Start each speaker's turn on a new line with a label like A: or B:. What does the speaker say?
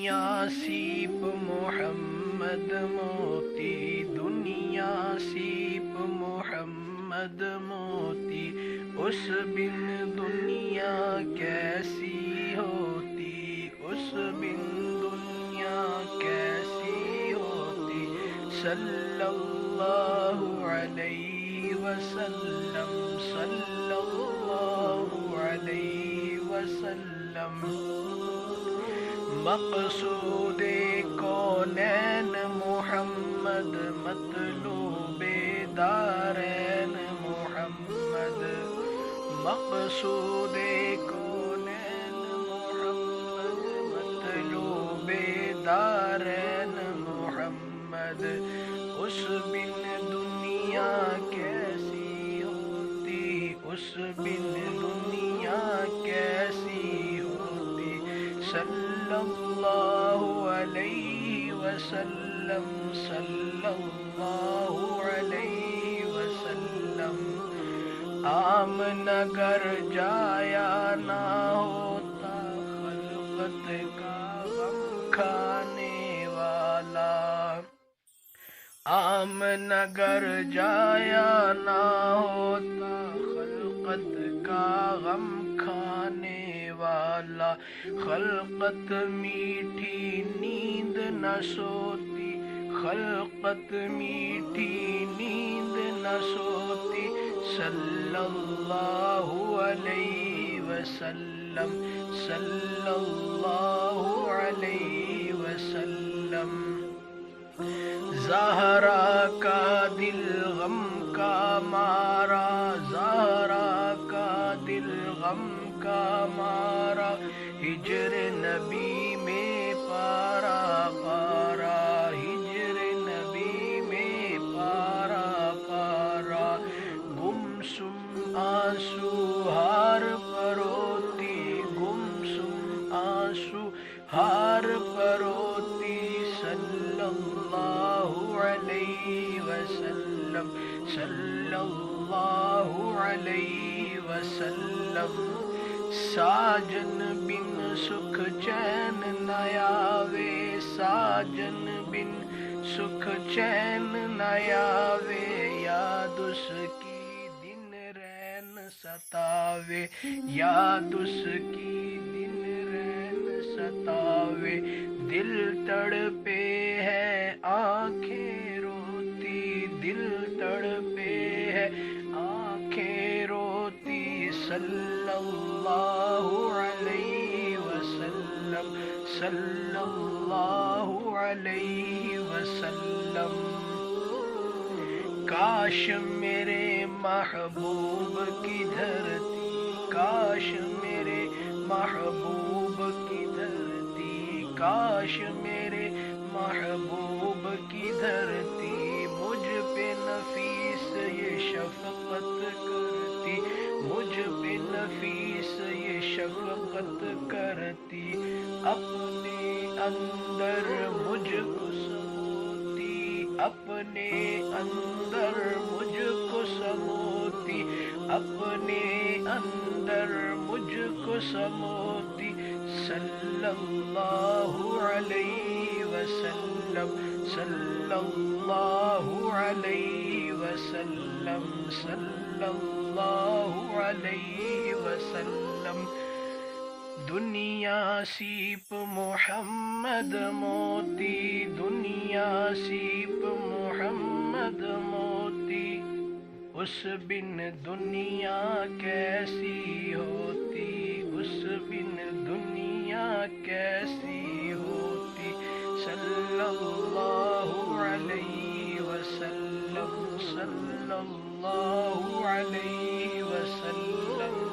A: دنیا سیپ محمد موتی، دنیا سیپ محمد موتی، اس بن دنیا کیسی ہوتی، اس بن دنیا کیسی ہوتی۔ صلی اللہ علیہ وسلم، صلی اللہ علیہ وسلم۔ مقصود کونین محمد، مطلوب دارین محمد، مقصود کونین محمد، مطلوب دارین محمد، اس بن دنیا کیسی ہوتی، اس بن دنیا کیسی ہوتی۔ صلی اللہ علیہ وسلم، صلی اللہ علیہ وسلم۔ آمن اگر جایا نہ ہوتا خلقت کا غم کھانے والا، آمن اگر جایا نہ ہوتا خلقت کا غم کھانے والا، خلقت میٹھی نیند نہ سوتی، خلقت میٹھی نیند نہ سوتی۔ صلی اللہ علیہ وسلم، صلی اللہ علیہ وسلم۔ زہرا کا دل غم کا مارا، زہرا کا دل غم کا مارا، ہجر نبی میں پارا پارا، ہجر نبی میں پارا پارا۔ گمسم آنسو ہار پروتی، گمسم آنسو ہار پروتی۔ صلی اللہ علیہ وسلم، صلی اللہ علیہ وسلم۔ ساجن بن سکھ چین نہ آوے، ساجن بن سکھ چین نہ آوے، یاد اس کی دن رین ستاوے، یاد اس کی دن رین ستاوے۔ دل تڑپے ہے آنکھیں روتی، دل تڑپے ہے آنکھیں روتی۔ صلی اللہ علیہ وسلم، صلی اللہ علیہ وسلم۔ کاش میرے محبوب کی دھرتی، کاش میرے محبوب کی دھرتی، کاش میرے محبوب کی دھرتی مجھ پہ نفیس یہ شفقت کرتی، مجھ پہ نفیس یہ شفقت کرتی۔ اپنے اندر مجھ کو سموتی، اپنے اندر مجھ کو سموتی، اپنے اندر مجھ کو سموتی۔ صلی اللہ علیہ وسلم، صلی اللہ علیہ وسلم، صلی اللہ علیہ وسلم۔ دنیا سیپ محمد موتی، دنیا سیپ محمد موتی، اس بن دنیا کیسی ہوتی، اس بن دنیا کیسی ہوتی۔ صلی اللہ علیہ وسلم، صلی اللہ علیہ وسلم۔